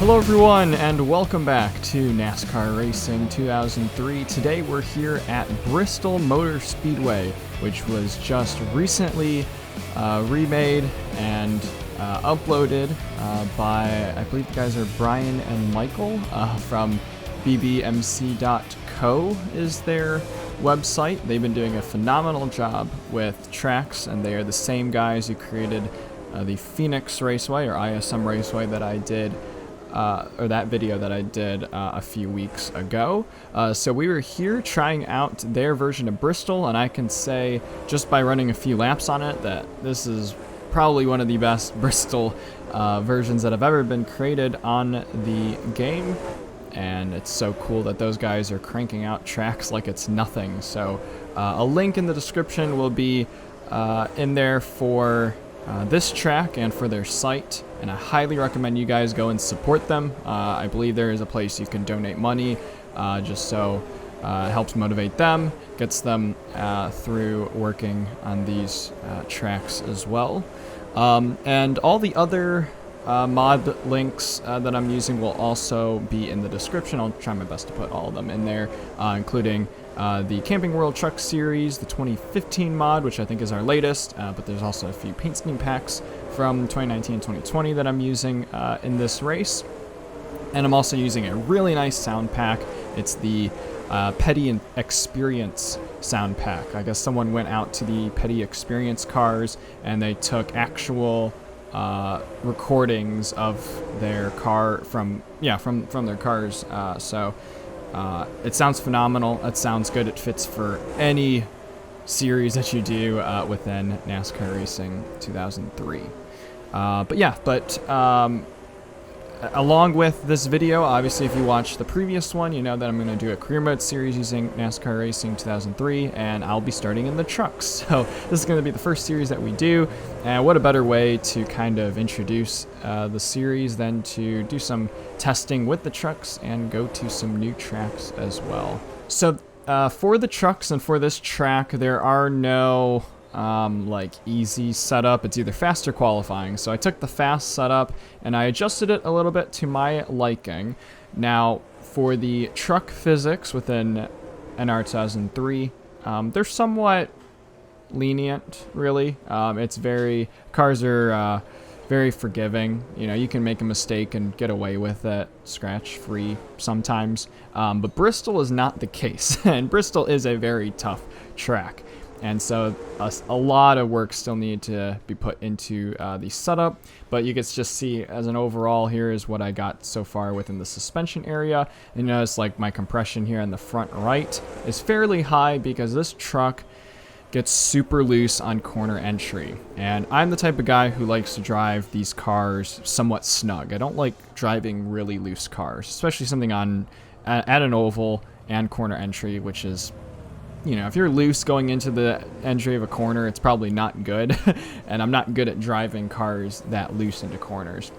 Hello everyone and welcome back to NASCAR Racing 2003. Today we're here at Bristol Motor Speedway, which was just recently remade and uploaded by, I believe the guys are Bryan and Michael from bbmc.co is their website. They've been doing a phenomenal job with tracks, and they are the same guys who created the Phoenix Raceway or ISM Raceway that I did or that video that I did a few weeks ago. So we were here trying out their version of Bristol, and I can say just by running a few laps on it that this is probably one of the best Bristol versions that have ever been created on the game. And it's so cool that those guys are cranking out tracks like it's nothing. So a link in the description will be in there for this track and for their site, and I highly recommend you guys go and support them. I believe there is a place you can donate money just so it helps motivate them, gets them through working on these tracks as well. And all the other mod links that I'm using will also be in the description. I'll try my best to put all of them in there, including the Camping World Truck Series, the 2015 mod, which I think is our latest, but there's also a few paint scheme packs from 2019 and 2020 that I'm using in this race. And I'm also using a really nice sound pack. It's the Petty Experience sound pack. I guess someone went out to the Petty Experience cars and they took actual recordings of their car from their cars. So it sounds phenomenal. It sounds good. It fits for any series that you do within NASCAR Racing 2003. Along with this video, obviously if you watched the previous one, you know that I'm going to do a career mode series using NASCAR Racing 2003, and I'll be starting in the trucks. So this is going to be the first series that we do, and what a better way to kind of introduce the series than to do some testing with the trucks and go to some new tracks as well. So for the trucks and for this track, there are no easy setup. It's either fast or qualifying. So I took the fast setup and I adjusted it a little bit to my liking. Now for the truck physics within NR 2003, they're somewhat lenient, really. Cars are very forgiving. You know, you can make a mistake and get away with it scratch free sometimes. But Bristol is not the case, and Bristol is a very tough track. And so a lot of work still needed to be put into the setup, but you can just see as an overall, here is what I got so far within the suspension area. And you notice like my compression here in the front right is fairly high because this truck gets super loose on corner entry. And I'm the type of guy who likes to drive these cars somewhat snug. I don't like driving really loose cars, especially something at an oval and corner entry, which is, you know, if you're loose going into the entry of a corner, it's probably not good. And I'm not good at driving cars that loose into corners.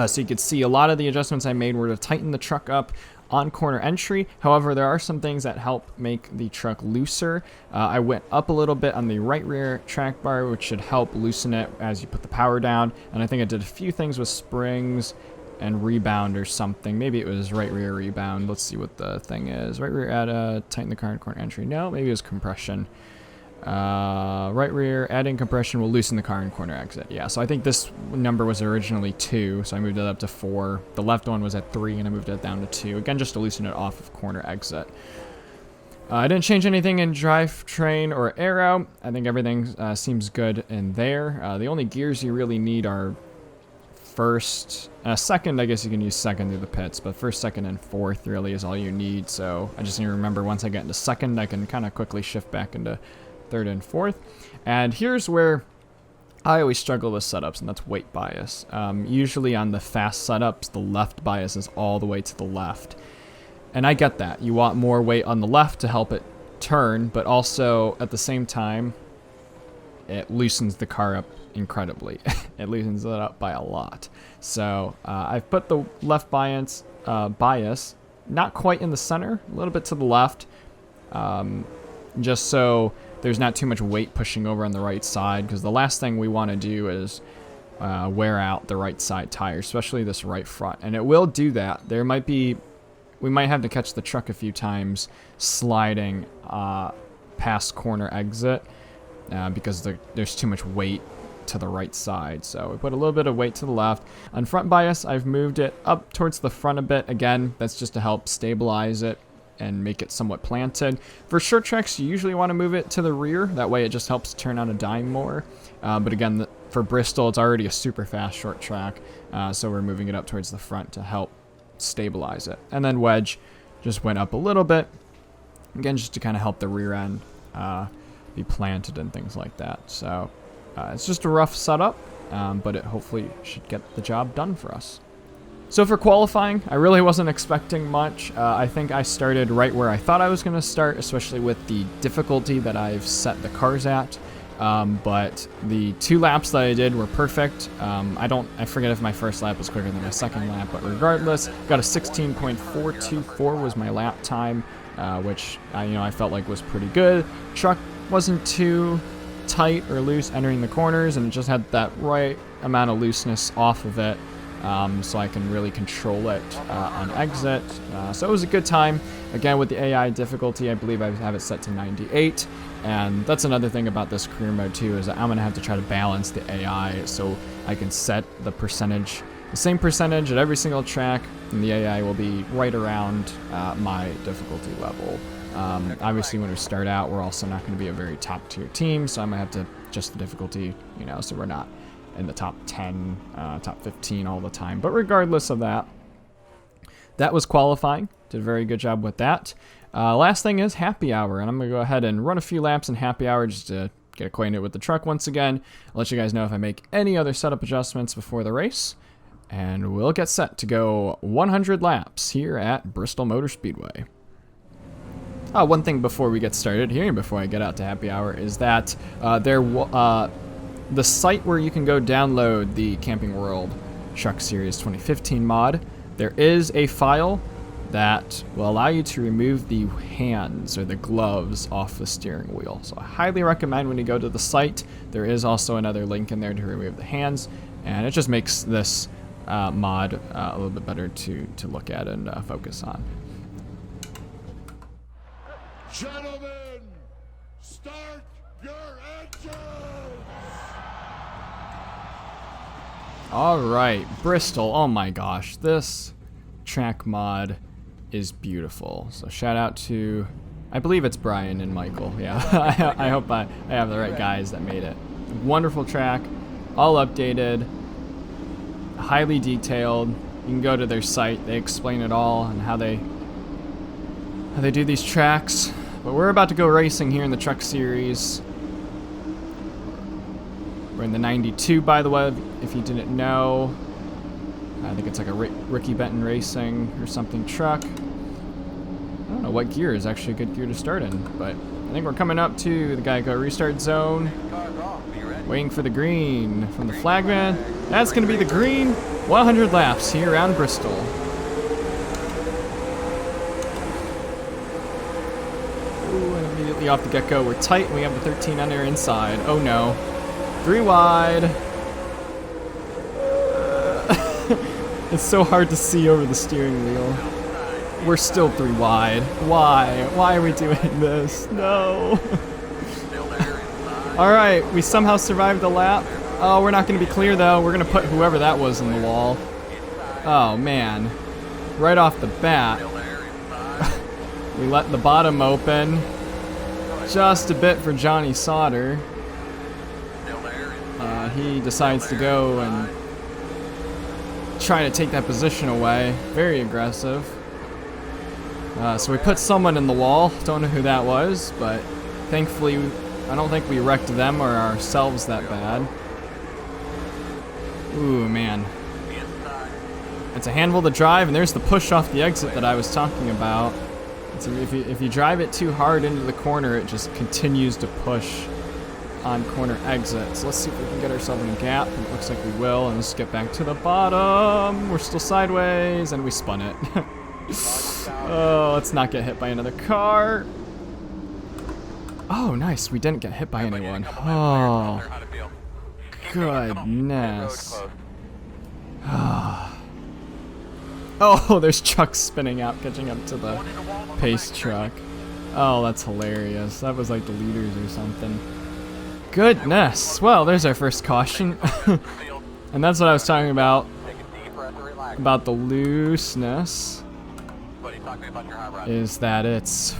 So you could see a lot of the adjustments I made were to tighten the truck up on corner entry. However, there are some things that help make the truck looser. I went up a little bit on the right rear track bar, which should help loosen it as you put the power down. And I think I did a few things with springs and rebound or something. Maybe it was right rear rebound. Let's see what the thing is. Right rear add tighten the car in corner entry. No, maybe it was compression. Right rear adding compression will loosen the car in corner exit. Yeah, so I think this number was originally 2, so I moved it up to 4. The left one was at 3, and I moved it down to 2. Again, just to loosen it off of corner exit. I didn't change anything in drivetrain or aero. I think everything seems good in there. The only gears you really need are first, second. I guess you can use second through the pits, but first, second, and fourth really is all you need. So I just need to remember once I get into second, I can kind of quickly shift back into third and fourth. And here's where I always struggle with setups, and that's weight bias. Usually on the fast setups, the left bias is all the way to the left. And I get that. You want more weight on the left to help it turn, but also at the same time, it loosens the car up incredibly. It loosens it up by a lot. So I've put the left bias not quite in the center, a little bit to the left, just so there's not too much weight pushing over on the right side, because the last thing we want to do is wear out the right side tire, especially this right front. And it will do that. We might have to catch the truck a few times sliding past corner exit because there's too much weight to the right side. So we put a little bit of weight to the left. On front bias, I've moved it up towards the front a bit. Again, that's just to help stabilize it and make it somewhat planted. For short tracks, you usually want to move it to the rear. That way it just helps turn on a dime more. But again, for Bristol, it's already a super fast short track. So we're moving it up towards the front to help stabilize it. And then wedge just went up a little bit. Again, just to kind of help the rear end be planted and things like that. So it's just a rough setup, but it hopefully should get the job done for us. So for qualifying, I really wasn't expecting much. I think I started right where I thought I was going to start, especially with the difficulty that I've set the cars at. But the 2 laps that I did were perfect. I forget if my first lap was quicker than my second lap, but regardless, got a 16.424 was my lap time, which I felt like was pretty good. Truck wasn't too tight or loose entering the corners, and it just had that right amount of looseness off of it, so I can really control it on exit. So it was a good time. Again, with the AI difficulty, I believe I have it set to 98, and that's another thing about this career mode too, is that I'm gonna have to try to balance the AI so I can set the same percentage at every single track, and the AI will be right around my difficulty level. Obviously, when we start out, we're also not going to be a very top tier team, so I'm going to have to adjust the difficulty, so we're not in the top 10, top 15 all the time. But regardless of that, that was qualifying. Did a very good job with that. Last thing is happy hour, and I'm going to go ahead and run a few laps in happy hour just to get acquainted with the truck once again. I'll let you guys know if I make any other setup adjustments before the race, and we'll get set to go 100 laps here at Bristol Motor Speedway. One thing before we get started here, before I get out to happy hour, is that the site where you can go download the Camping World Truck Series 2015 mod, there is a file that will allow you to remove the hands or the gloves off the steering wheel. So I highly recommend when you go to the site, there is also another link in there to remove the hands, and it just makes this mod a little bit better to look at and focus on. Gentlemen, start your engines! All right, Bristol. Oh my gosh, this track mod is beautiful. So shout out to, I believe it's Bryan and Michael. Yeah, I hope I have the right guys that made it. Wonderful track, all updated, highly detailed. You can go to their site. They explain it all and how they do these tracks. But we're about to go racing here in the Truck Series. We're in the 92, by the way, if you didn't know. I think it's like a Ricky Benton Racing or something truck. I don't know what gear is actually a good gear to start in, but I think we're coming up to the Geico restart zone. Waiting for the green from the flagman. That's going to be the green. 100 laps here around Bristol. Ooh, and immediately off the get-go, we're tight, and we have the 13 under inside. Oh no. 3 wide. It's so hard to see over the steering wheel. We're still 3 wide. Why? Why are we doing this? No. Alright, we somehow survived the lap. Oh, we're not going to be clear though. We're going to put whoever that was in the wall. Oh man. Right off the bat. We let the bottom open. Just a bit for Johnny Sauter. He decides to go and try to take that position away. Very aggressive. So we put someone in the wall. Don't know who that was, but thankfully I don't think we wrecked them or ourselves that bad. Ooh, man. It's a handful to drive, and there's the push off the exit that I was talking about. So if you drive it too hard into the corner, it just continues to push on corner exits. Let's see if we can get ourselves in a gap, and it looks like we will, and let's get back to the bottom. We're still sideways, and we spun it. Oh, let's not get hit by another car. Oh, nice. We didn't get hit by anyone. Oh. Goodness. Oh, there's trucks spinning out, catching up to the pace truck. Oh, that's hilarious. That was like the leaders or something. Goodness. Well, there's our first caution. And that's what I was talking about the looseness. Is that it's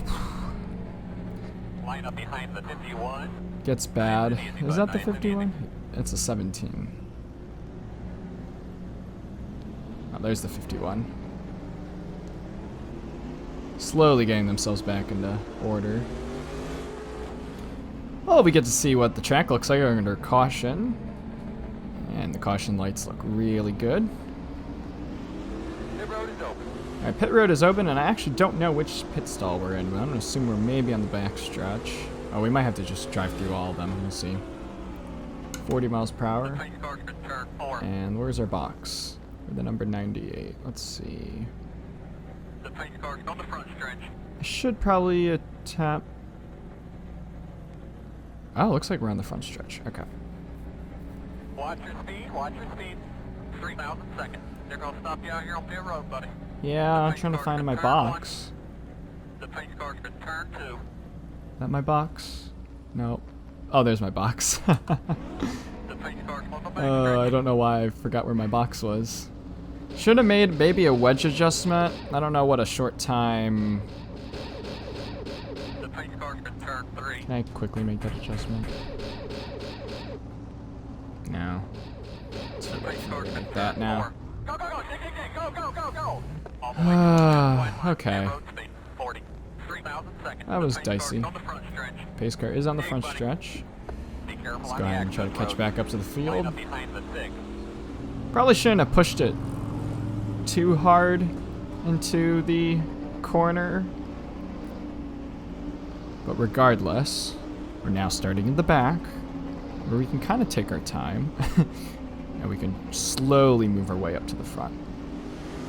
gets bad. Is that the 51? It's a 17. Oh, there's the 51. Slowly getting themselves back into order. Well, we get to see what the track looks like under caution. And the caution lights look really good. Alright, pit road is open, and I actually don't know which pit stall we're in, but I'm going to assume we're maybe on the back stretch. Oh, we might have to just drive through all of them. We'll see. 40 miles per hour. And where's our box? For the number 98. Let's see. I should probably tap. Oh, looks like we're on the front stretch. Okay. Watch your speed, watch your speed. 3,000 seconds. They're going to stop you out here on pit road, buddy. Yeah, I'm trying to find my box. The pace car's been turned 2. Is that my box? Nope. Oh, there's my box. The pace car's on the back I don't know why I forgot where my box was. Should have made maybe a wedge adjustment. I don't know what a short time. The pace car's been turned 3. Can I quickly make that adjustment? No. The pace car's been Like that now. Go, go, go, go, go, go, go. Okay. That was dicey. Pace car is on the front stretch. Let's go ahead and try to catch back up to the field. Probably shouldn't have pushed it too hard into the corner. But regardless, we're now starting in the back, where we can kind of take our time. And we can slowly move our way up to the front.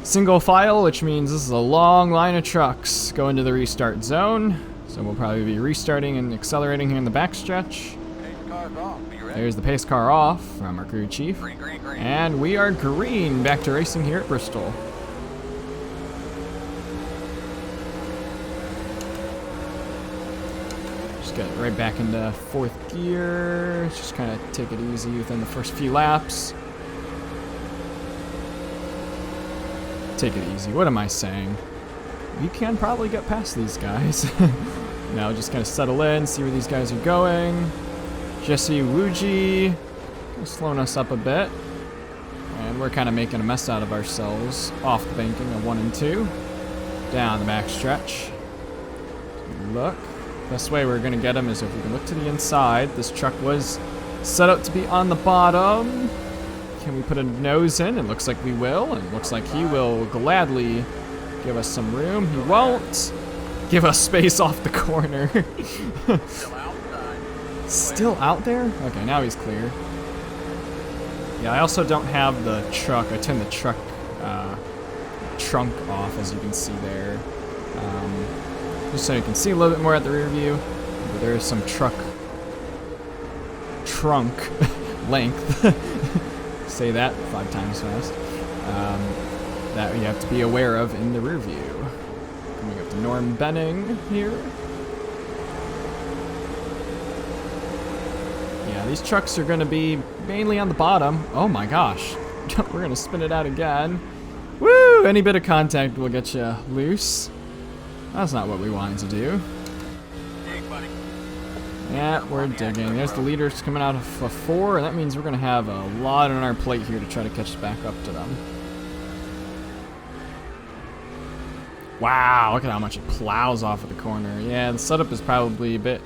Single file, which means this is a long line of trucks going to the restart zone. So we'll probably be restarting and accelerating here in the backstretch. There's the pace car off from our crew chief. And we are green, back to racing here at Bristol. Just get right back into fourth gear. Just kind of take it easy within the first few laps. Take it easy. What am I saying? We can probably get past these guys. Now just kind of settle in, see where these guys are going. Jesse Wuji slowing us up a bit. And we're kind of making a mess out of ourselves off the banking of 1 and 2. Down the back stretch. Look. Best way we're going to get him is if we can look to the inside. This truck was set up to be on the bottom. Can we put a nose in? It looks like we will. And it looks like he will gladly give us some room. He won't give us space off the corner. Still out there? Okay, now he's clear. Yeah, I also don't have the truck. I turned the truck trunk off, as you can see there. Just so you can see a little bit more at the rear view. But there is some truck trunk length. Say that 5 times fast. That you have to be aware of in the rear view. Coming up to Norm Benning here. Yeah, these trucks are going to be mainly on the bottom. Oh my gosh. We're going to spin it out again. Woo! Any bit of contact will get you loose. That's not what we wanted to do. Yeah, we're digging. There's the leaders coming out of a 4, and that means we're going to have a lot on our plate here to try to catch back up to them. Wow, look at how much it plows off of the corner. Yeah, the setup is probably a bit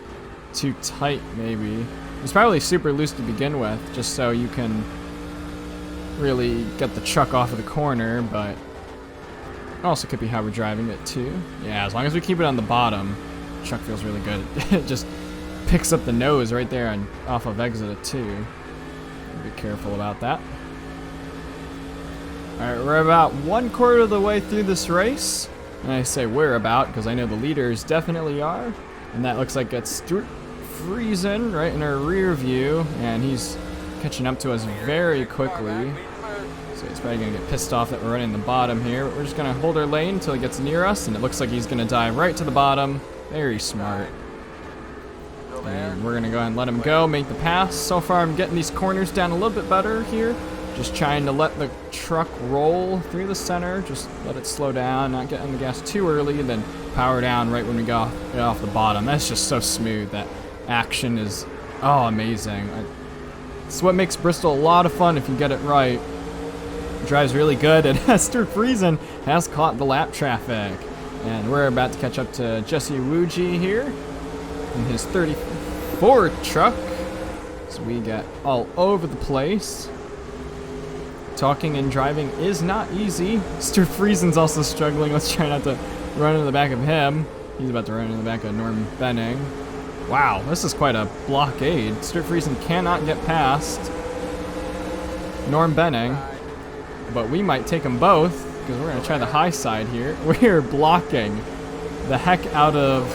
too tight, maybe. It's probably super loose to begin with, just so you can really get the truck off of the corner, but also could be how we're driving it too. Yeah, as long as we keep it on the bottom, the truck feels really good. It just picks up the nose right there and off of exit at 2. Be careful about that. Alright, we're about 1/4 of the way through this race. And I say we're about because I know the leaders definitely are. And that looks like it's Stuart Friesen right in our rear view. And he's catching up to us very quickly. So he's probably going to get pissed off that we're running the bottom here. But we're just going to hold our lane until he gets near us, and it looks like he's going to dive right to the bottom. Very smart. And we're going to go ahead and let him go, make the pass. So far, I'm getting these corners down a little bit better here. Just trying to let the truck roll through the center. Just let it slow down, not get on the gas too early, and then power down right when we get off the bottom. That's just so smooth. That action is, oh, amazing. It's what makes Bristol a lot of fun if you get it right. It drives really good, and Stuart Friesen has caught the lap traffic. And we're about to catch up to Jesse Wuji here in his 34 truck. So we get all over the place. Talking and driving is not easy. Stuart Friesen's also struggling. Let's try not to run into the back of him. He's about to run into the back of Norm Benning. Wow, this is quite a blockade. Stuart Friesen cannot get past Norm Benning, but we might take them both because we're going to try the high side here. We're blocking the heck out of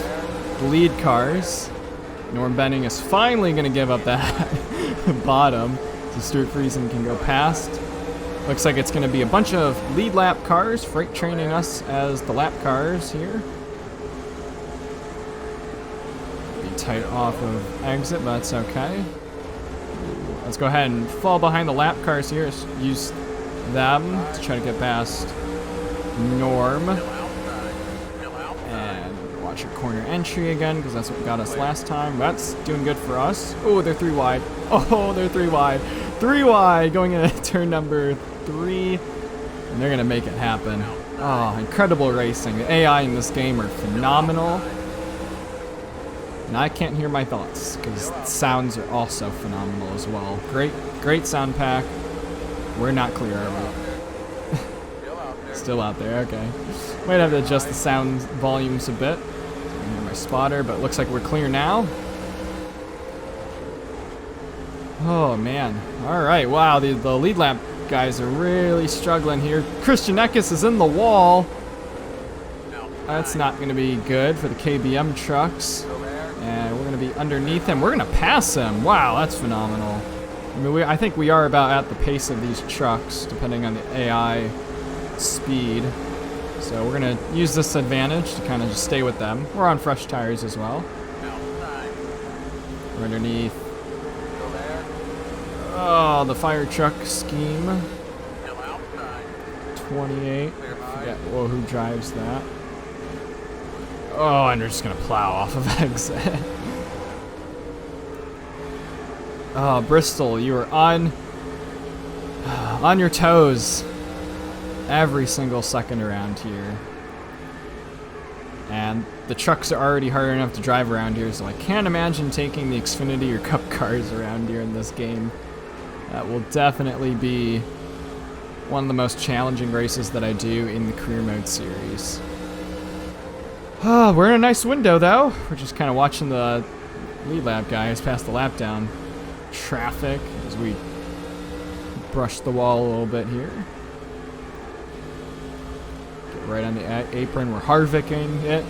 the lead cars. Norm Benning is finally going to give up that bottom so Stuart Friesen can go past. Looks like it's going to be a bunch of lead lap cars, freight training us as the lap cars here. Be tight off of exit, but that's okay. Let's go ahead and fall behind the lap cars here. Use them to try to get past Norm. And watch your corner entry again, because that's what got us last time. That's doing good for us. Oh, they're 3 wide. Oh, they're 3 wide. 3 wide going into turn number 3, and they're gonna make it happen. Oh, incredible racing. The AI in this game are phenomenal, and I can't hear my thoughts because the sounds are also phenomenal as well. Great Soundpack. We're not clear, are we? Still out there, okay. Might have to adjust the sound volumes a bit. I can hear my spotter, but it looks like we're clear now. Oh man. Alright, wow, the lead lap guys are really struggling here. Christian Eckes is in the wall. That's not going to be good for the KBM trucks. And we're going to be underneath him. We're going to pass him. Wow, that's phenomenal. I mean, I think we are about at the pace of these trucks, depending on the AI speed. So we're going to use this advantage to kind of just stay with them. We're on fresh tires as well. We're underneath. Oh, the fire truck scheme. 28. Forget who drives that. Oh, and we're just gonna plow off of exit. Oh, Bristol, you are on your toes every single second around here. And the trucks are already hard enough to drive around here, so I can't imagine taking the Xfinity or Cup cars around here in this game. That will definitely be one of the most challenging races that I do in the career mode series. Oh, we're in a nice window though. We're just kind of watching the lead lap guys pass the lap down traffic as we brush the wall a little bit here. Get right on the apron. We're Harvicking it.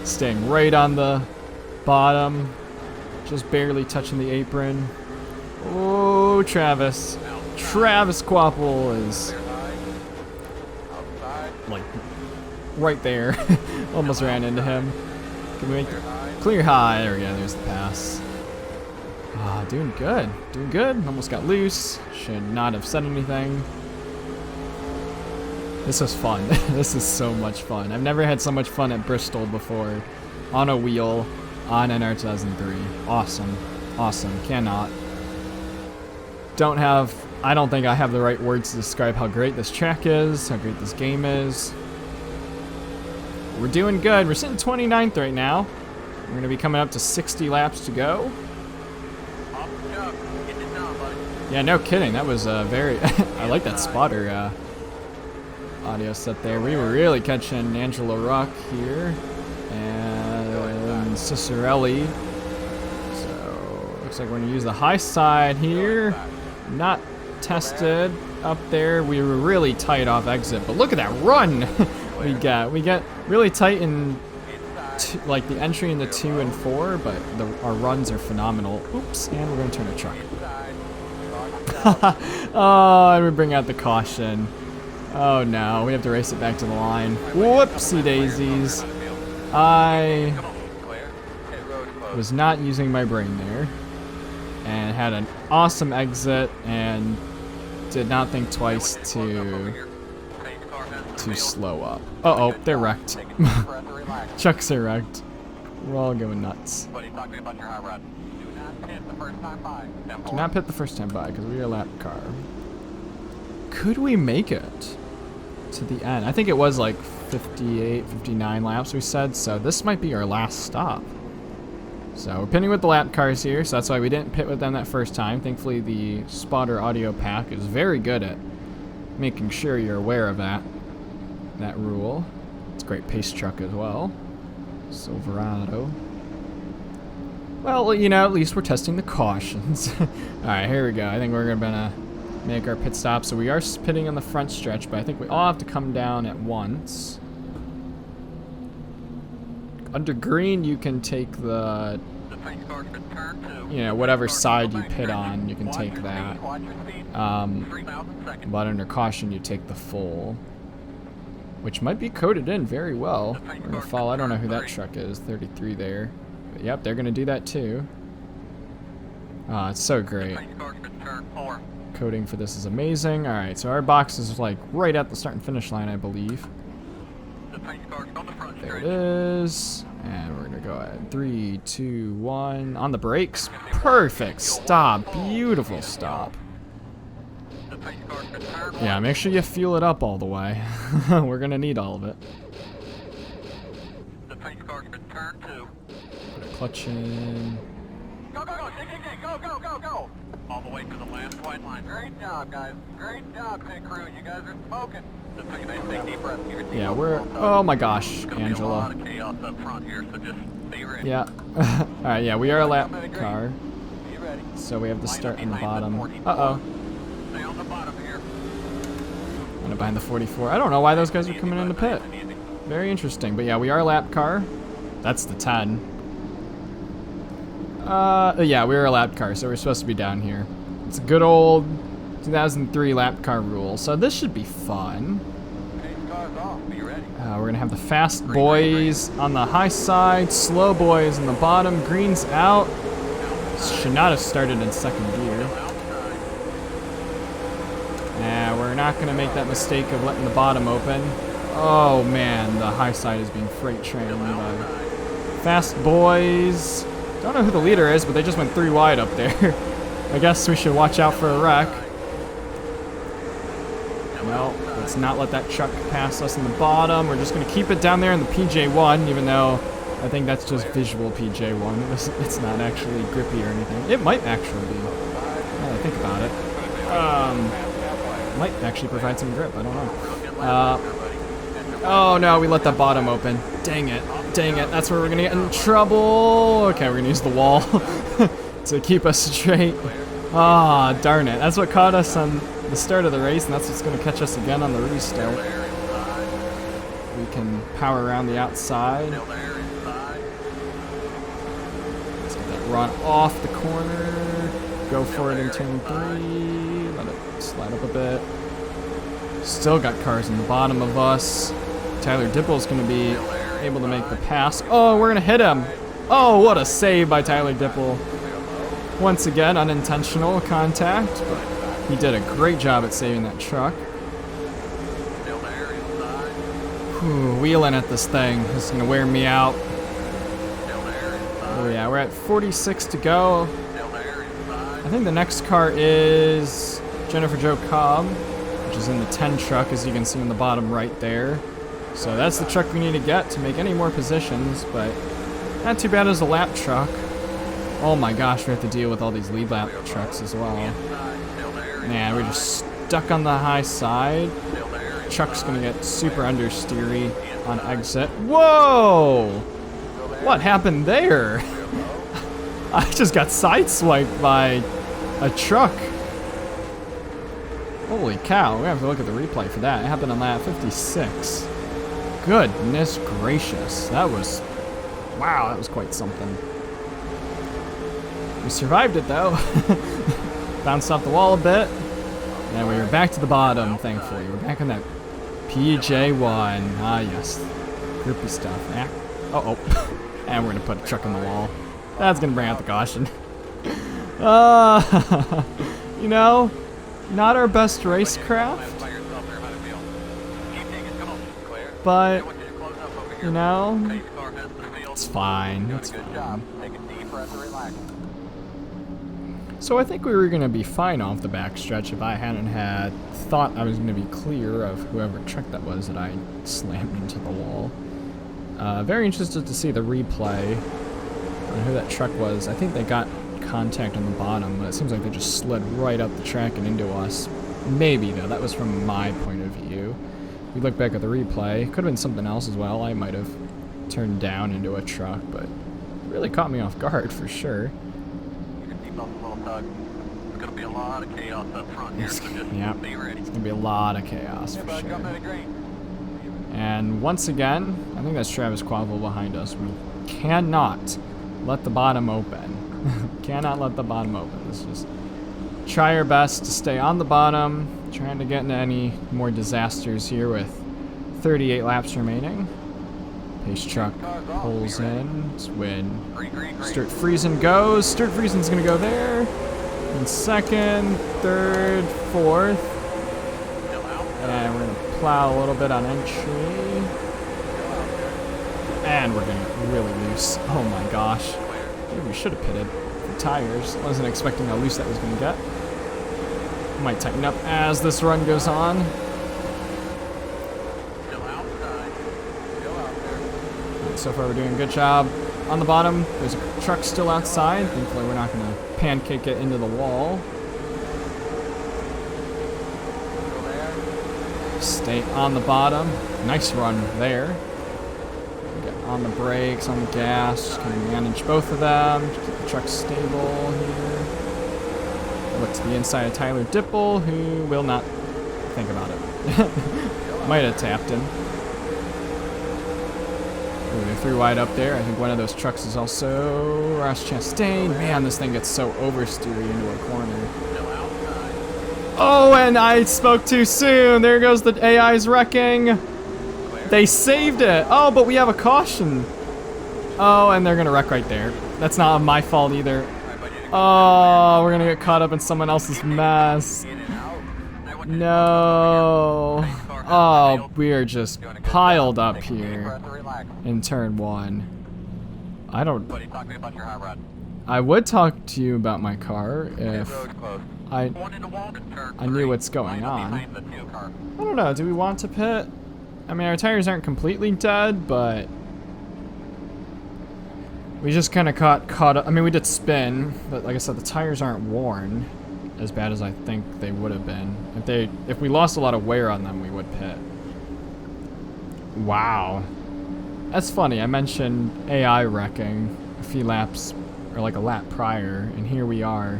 Staying right on the bottom. Just barely touching the apron. Oh, Travis. Travis Quapple is like right there. Almost ran into him. Can we make the clear high? There we go. There's the pass. Ah, doing good. Doing good. Almost got loose. Should not have said anything. This was fun. This is so much fun. I've never had so much fun at Bristol before. On a wheel. On NR 2003. Awesome. Awesome. Cannot. I don't think I have the right words to describe how great this track is, how great this game is. We're doing good. We're sitting 29th right now. We're going to be coming up to 60 laps to go. Yeah, no kidding. That was very... I like that spotter audio set there. We were really catching Angela Ruck here. And Cicerelli. So, looks like we're going to use the high side here. Not tested up there. We were really tight off exit, but look at that run we get really tight in like the entry into 2 and 4, but our runs are phenomenal. Oops, and we're gonna turn a truck. Oh, and we bring out the caution. Oh no, we have to race it back to the line. Whoopsie daisies. I was not using my brain there and had an awesome exit and did not think twice to slow up. Uh-oh, they're wrecked. Trucks are wrecked. We're all going nuts. Do not pit the first time by because we are a lap car. Could we make it to the end? I think it was like 58, 59 laps we said, so this might be our last stop. So we're pitting with the lap cars here, so that's why we didn't pit with them that first time. Thankfully the spotter audio pack is very good at making sure you're aware of that rule. It's a great pace truck as well. Silverado. Well, you know, at least we're testing the cautions. Alright, here we go. I think we're gonna make our pit stop. So we are pitting on the front stretch, but I think we all have to come down at once. Under green, you can take the, you know, whatever side you pit on, you can take that. But under caution, you take the full, which might be coded in very well. We're gonna follow, I don't know who that truck is, 33 there. But yep, they're gonna do that too. It's so great. Coding for this is amazing. Alright, so our box is like right at the start and finish line, I believe. There it is. And we're gonna go at 3, 2, 1. On the brakes. Perfect stop. Beautiful stop. Yeah, make sure you fuel it up all the way. We're gonna need all of it. Put a clutch in. Go, go, go, go, go, go! All the way to the last white line. Great job, guys. Great job, pit crew. You guys are smoking. Just take a nice big deep breath. Yeah, we're, oh my gosh, Angela. A lot of chaos up front here, so just stay ready. Yeah. Alright, yeah, we are a lap car. Be ready. So we have the start on the bottom. Uh-oh. Stay on the bottom here. Kind of behind the 44. I don't know why those guys are coming in the pit. Very interesting. But yeah, we are a lap car. That's the 10. Yeah, we were a lap car, so we're supposed to be down here. It's a good old 2003 lap car rule, so this should be fun. We're gonna have the fast boys on the high side, slow boys on the bottom, green's out. Should not have started in second gear. We're not gonna make that mistake of letting the bottom open. Oh man, the high side is being freight trained by fast boys. Don't know who the leader is, but they just went 3 wide up there. I guess we should watch out for a wreck. No, let's not let that truck pass us in the bottom. We're just going to keep it down there in the PJ1, even though I think that's just visual PJ1. It's not actually grippy or anything. It might actually be, now that I think about it. Might actually provide some grip, I don't know. Oh no, we let the bottom open. Dang it. Dang it, that's where we're gonna get in trouble. Okay, we're gonna use the wall to keep us straight. Ah, darn it. That's what caught us on the start of the race, and that's what's gonna catch us again on the restart. We can power around the outside. Let's get that run off the corner. Go for it in turn 3. Let it slide up a bit. Still got cars in the bottom of us. Tyler Dipple's gonna be able to make the pass. Oh, we're gonna hit him. Oh, what a save by Tyler Dipple. Once again, unintentional contact, but he did a great job at saving that truck. Whew, wheeling at this thing. This is gonna wear me out. Oh yeah, we're at 46 to go. I think the next car is Jennifer Jo Cobb, which is in the 10 truck, as you can see in the bottom right there. So that's the truck we need to get to make any more positions, but not too bad as a lap truck. Oh my gosh, we have to deal with all these lead lap trucks as well. Man, we're just stuck on the high side. Truck's gonna get super understeery on exit. Whoa! What happened there? I just got sideswiped by a truck. Holy cow, we're gonna have to look at the replay for that. It happened on lap 56. Goodness gracious, that was, wow, that was quite something. We survived it though. bounced off the wall a bit. And we were back to the bottom, thankfully. We're back on that PJ1. Ah, yes. Groupie stuff. Uh-oh. And we're going to put a truck on the wall. That's going to bring out the caution. You know, not our best racecraft. But, you know, it's fine. It's fine. So I think we were going to be fine off the backstretch if I hadn't had thought I was going to be clear of whoever truck that was that I slammed into the wall. Very interested to see the replay on who that truck was. I think they got contact on the bottom, but it seems like they just slid right up the track and into us. Maybe, though. That was from my point of view. If we look back at the replay, could have been something else as well. I might have turned down into a truck, but it really caught me off guard for sure. It's gonna be a lot of chaos up front here, so just be ready. It's gonna be a lot of chaos for sure. And once again, I think that's Travis Quavel behind us. We cannot let the bottom open. Cannot let the bottom open. Let's just try our best to stay on the bottom, trying to get into any more disasters here with 38 laps remaining. Pace truck pulls in. It's when Sturt Friesen goes. Sturt Friesen's gonna go there. In second, third, fourth. And we're gonna plow a little bit on entry. And we're getting really loose. Oh my gosh. Maybe we should have pitted for tires. I wasn't expecting how loose that was gonna get. Might tighten up as this run goes on. So far we're doing a good job on the bottom. There's a truck still outside. Thankfully we're not going to pancake it into the wall. Stay on the bottom. Nice run there. Get on the brakes, on the gas. Just kind of manage both of them. Just keep the truck stable here. Look to the inside of Tyler Dipple, who will not think about it. Might have tapped him. Moving 3 wide up there. I think one of those trucks is also Ross Chastain. Man, this thing gets so oversteery into a corner. Oh, and I spoke too soon. There goes the AI's wrecking. They saved it. Oh, but we have a caution. Oh, and they're going to wreck right there. That's not my fault either. Oh, we're going to get caught up in someone else's mess. No. Oh, we are just piled up here in turn 1. I would talk to you about my car if I knew what's going on. I don't know, do we want to pit? I mean, our tires aren't completely dead, but we just kind of caught up. I mean, we did spin, but like I said, the tires aren't worn as bad as I think they would have been. If we lost a lot of wear on them, we would pit. Wow. That's funny. I mentioned AI wrecking a few laps, or like a lap prior, and here we are.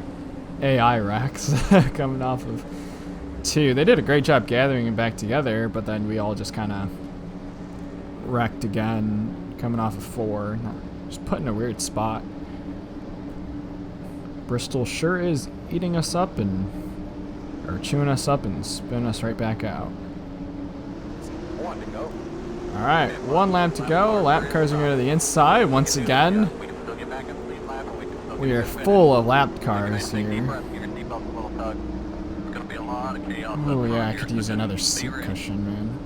AI wrecks coming off of 2. They did a great job gathering it back together, but then we all just kind of wrecked again, coming off of 4. Just put in a weird spot. Bristol sure is eating us up or chewing us up and spinning us right back out. Alright, 1 lap to go. Lap cars are going to the inside once again. We are full of lap cars here. Oh yeah, I could use another seat cushion, man.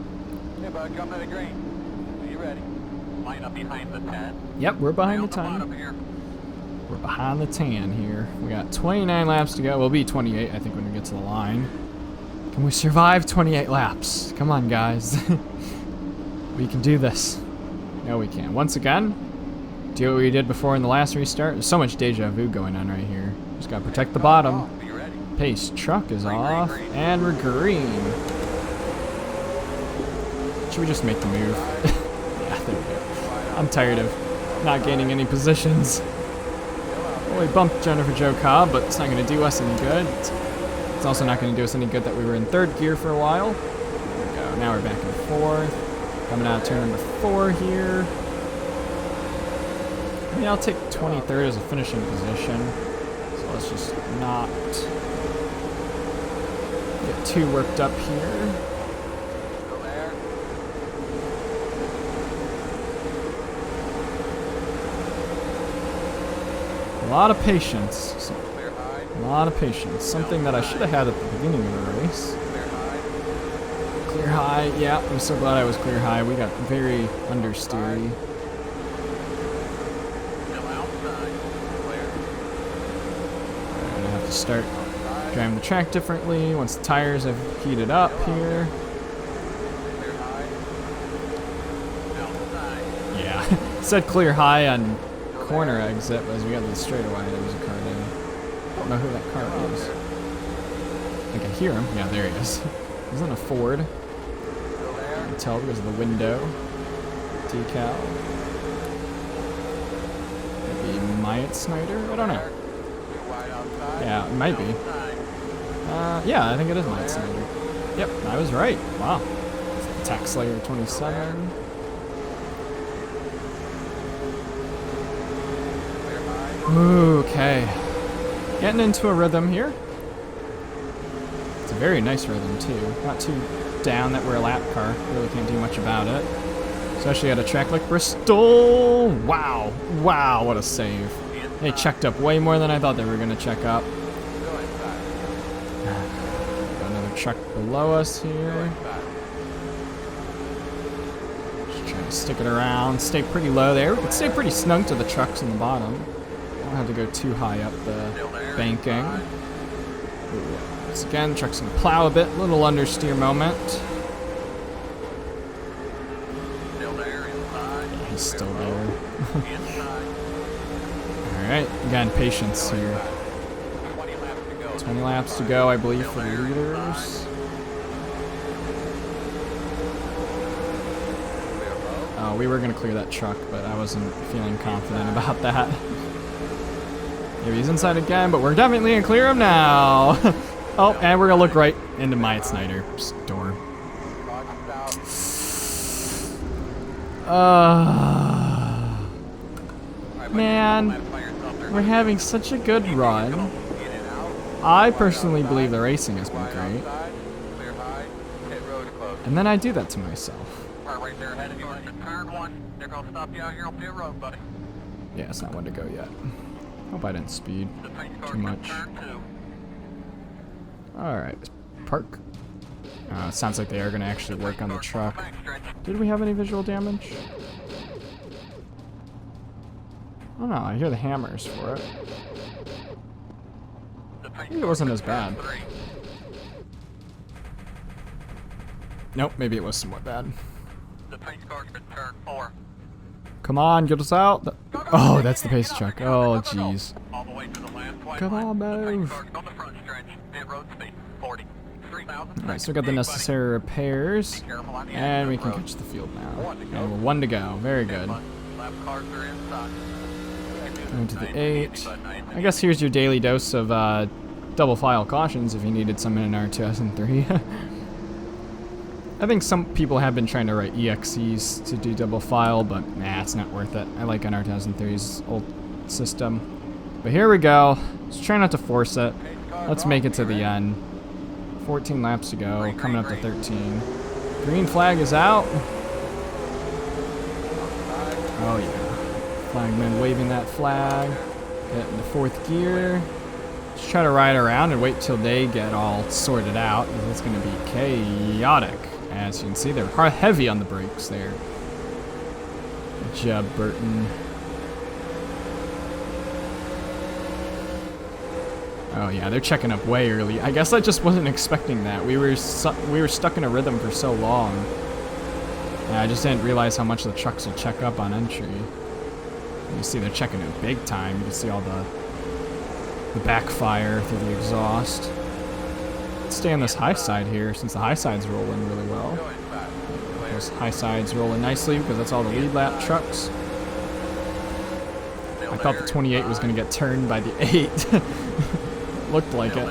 Yep, we're behind the 10. We're behind the 10 here. We got 29 laps to go. We'll be 28, I think, when we get to the line. Can we survive 28 laps? Come on, guys. We can do this. No, we can't. Once again, do what we did before in the last restart. There's so much deja vu going on right here. Just gotta protect the bottom. Pace truck is off, and we're green. Should we just make the move? Yeah, there we go. I'm tired of not gaining any positions. Well, we bumped Jennifer Jo Cobb, but it's not going to do us any good. It's also not going to do us any good that we were in 3rd gear for a while. There we go. Now we're back in 4th. Coming out of turn number 4 here. I mean, I'll take 23rd as a finishing position. So let's just not Get too worked up here. Still there. A lot of patience. Clear high. A lot of patience. Something that I should have had at the beginning of the race. Clear high. Clear high. Yeah, I'm so glad I was clear high. We got very understeery. Still outside. Clear. I'm gonna have to start driving the track differently once the tires have heated up here. Clear high. Outside. Yeah, it said clear high on corner exit, but as we got to the straightaway, there was a car there. I don't know who that car is. I think I hear him. Yeah, there he is. He's in a Ford. Still I there. can tell because of the window decal. Maybe Myatt Snyder? I don't know. Too wide outside. Yeah, it might be. Outside. Yeah, I think it is Myatt Snyder. Yep, I was right. Wow. Tax Slayer 27. Clear high. Okay. Getting into a rhythm here. It's a very nice rhythm too. Not too down that we're a lap car. Really can't do much about it. Especially at a track like Bristol. Wow. Wow, what a save. They checked up way more than I thought they were going to check up. Go inside. Got another truck below us Go here. inside. Just trying to stick it around. Stay pretty low there. We can stay pretty snug to the trucks in the bottom. Don't have to go too high up the Still there. banking. Inside. Once again, truck's gonna plow a bit, little understeer moment. Still there. Inside. He's still there. Inside. Alright, again, patience here. 20 laps to go. 20 laps to go, I believe, for the leaders. Clear low. Oh, we were gonna clear that truck, but I wasn't feeling confident about that. Maybe he's inside again, but we're definitely gonna clear him now. Oh, and we're gonna look right into Myatt Snyder's door. Roger south. Man, we're having such a good run. I personally believe the racing has been great, Clear high. Pit road closed. and then I do that to myself. Right there, heading north to turn one. They're gonna stop you out here on pit road, buddy. Yeah, it's not one to go yet. Hope I didn't speed The paint car's too in much. turn two. Alright, park. It sounds like they are going to actually work on the truck. Back stretch. Did we have any visual damage? Oh no, I hear the hammers for it. The paint Maybe it wasn't as car's in bad. turn three. Nope, maybe it was somewhat bad. The paint car's in turn four. Come on, get us out. Oh, that's the pace truck. Oh, Go, go, go, go. jeez. All the way to the last white Come line. on, The paint move. car's on the front stretch. Pit road speed 40. 3,000 Alright, so we got the necessary repairs. Careful on the And we exit can road. catch the field now. One to go. And we're one to go. Very good. Lap cars are inside. Going to the Nice and 8. easy, bud. Nice and I guess here's your daily dose of double file cautions if you needed some in an R2003. I think some people have been trying to write EXEs to do double file, but nah, it's not worth it. I like NR2003's old system. But here we go. Let's try not to force it. Let's make it to the end. 14 laps to go, coming up to 13. Green flag is out. Oh yeah. Flagman waving that flag. Get into fourth gear. Just try to ride around and wait till they get all sorted out, because it's going to be chaotic. As you can see, they're heavy on the brakes there. Good job, Burton. Oh yeah, they're checking up way early. I guess I just wasn't expecting that. We were stuck in a rhythm for so long. And I just didn't realize how much the trucks will check up on entry. You see they're checking it big time. You can see all the backfire through the exhaust. Let's stay on this high side here since the high side's rolling really well. Go inside. Clear. Those high sides rolling nicely because that's all the lead lap trucks. I thought the 28 was going to get turned by the 8. Looked like it.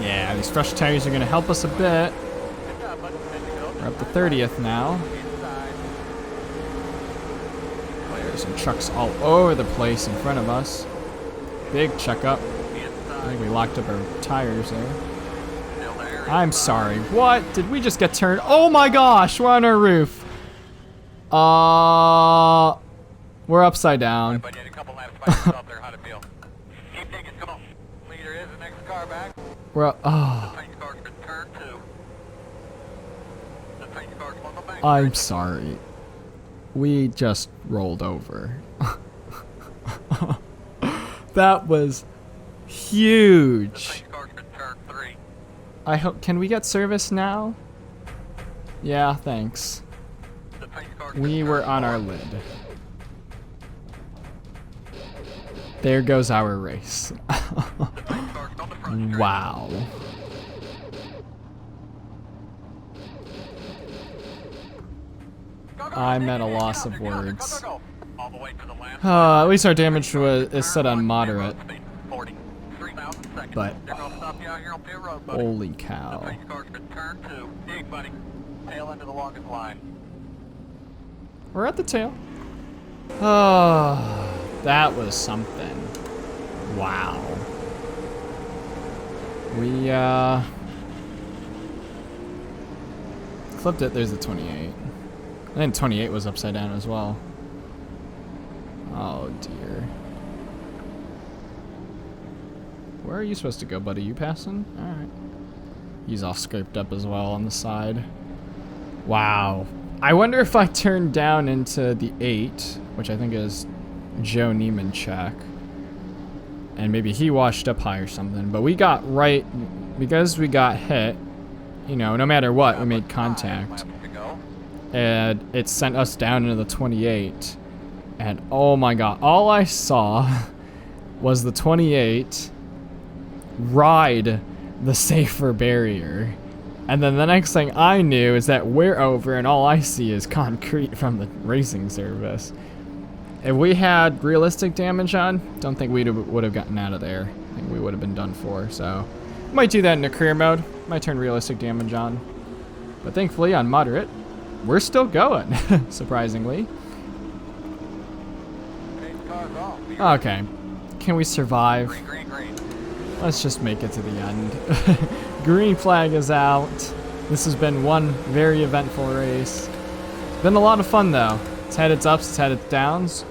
Yeah, these fresh tires are going to help us a bit. We're up to 30th now. There's some trucks all over the place in front of us. Big checkup. I think we locked up our tires there. Still there. I'm sorry. What? Did we just get turned? Oh my gosh, we're on our roof. We're upside down. But yet a couple laps by yourself there. How'd it feel? Keep taking, come on. Leader is the next car back. We're The paint car's been turned to. The paint car's on the bank. I'm sorry. We just rolled over. That was The huge. paint car's been turned 3. I hope. Can we get service now? Yeah, thanks. The paint car's We been were turned on our 4. lid. There goes our race. The paint car's on the front straight. Wow. Go, go, I'm go, at a go, loss go, of go, go, go, words. go, go. All the way to the last. At least our damage is set on moderate. 40. 3,000 seconds. But- They're gonna stop you out here on pit road, buddy. Holy The cow. paint car's been turned 2. Dig, buddy. Tail end of the longest line. We're at the tail. Oh, that was something. Wow. We, flipped it. There's the 28. And then 28 was upside down as well. Oh, dear. Where are you supposed to go, buddy? You passing? Alright. He's all scraped up as well on the side. Wow. I wonder if I turned down into the 8, which I think is Joe Niemanchak, and maybe he washed up high or something, but we got right, because we got hit, you know, no matter what, we made contact, Laps to go. and it sent us down into the 28, and oh my god, all I saw was the 28 ride the safer barrier. And then the next thing I knew is that we're over and all I see is concrete from the racing service. If we had realistic damage on, don't think we would have gotten out of there. I think we would have been done for, so. Might do that in a career mode. Might turn realistic damage on. But thankfully on moderate, we're still going, surprisingly. Paint car's off. Okay, can we survive? Green, green, green. Let's just make it to the end. Green flag is out. This has been one very eventful race. Been a lot of fun though. It's had its ups, it's had its downs.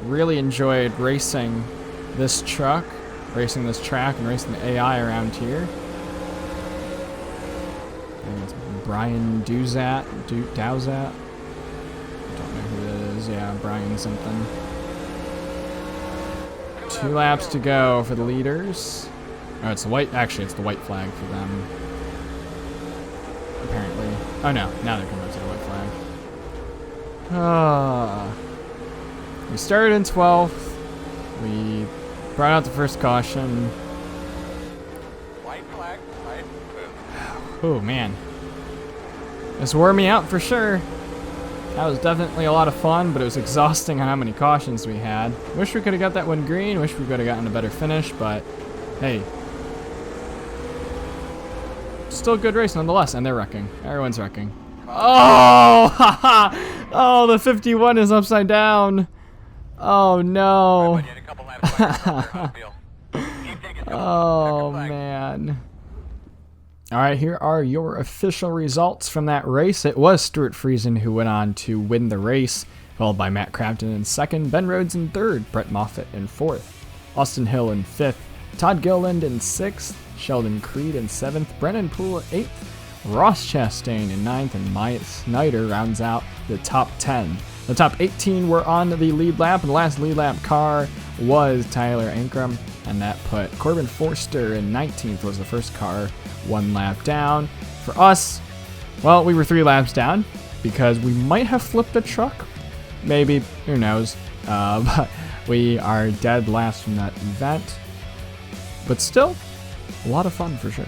Really enjoyed racing this truck, racing this track, and racing the AI around here. I think it's Bryan Dowsat. Dowsat. Don't know who that is. Yeah, Bryan something. 2 laps to go for the leaders. Oh, it's the white. Actually, it's the white flag for them. Apparently. Oh no, now they're coming up to the white flag. We started in 12th. We brought out the first caution. White flag. Right. Oh man, this wore me out for sure. That was definitely a lot of fun, but it was exhausting on how many cautions we had. Wish we could have got that one green. Wish we could have gotten a better finish, but hey. Still a good race nonetheless, and they're wrecking. Everyone's wrecking. Oh, haha! Oh, the 51 is upside down. Oh no. But yet a couple laps by yourself there. How'd it feel? Keep taking, come Oh on. Second flag. man. All right, here are your official results from that race. It was Stuart Friesen who went on to win the race, followed by Matt Crafton in 2nd, Ben Rhodes in 3rd, Brett Moffitt in 4th, Austin Hill in 5th, Todd Gilliland in 6th, Sheldon Creed in 7th, Brennan Poole 8th, Ross Chastain in 9th, and Myatt Snyder rounds out the top 10. The top 18 were on the lead lap, and the last lead lap car was Tyler Ankrum, and that put Corbin Forster in 19th, was the first car 1 lap down. For us, well, we were 3 laps down because we might have flipped the truck. Maybe, who knows. But we are dead last from that event. But still, a lot of fun for sure.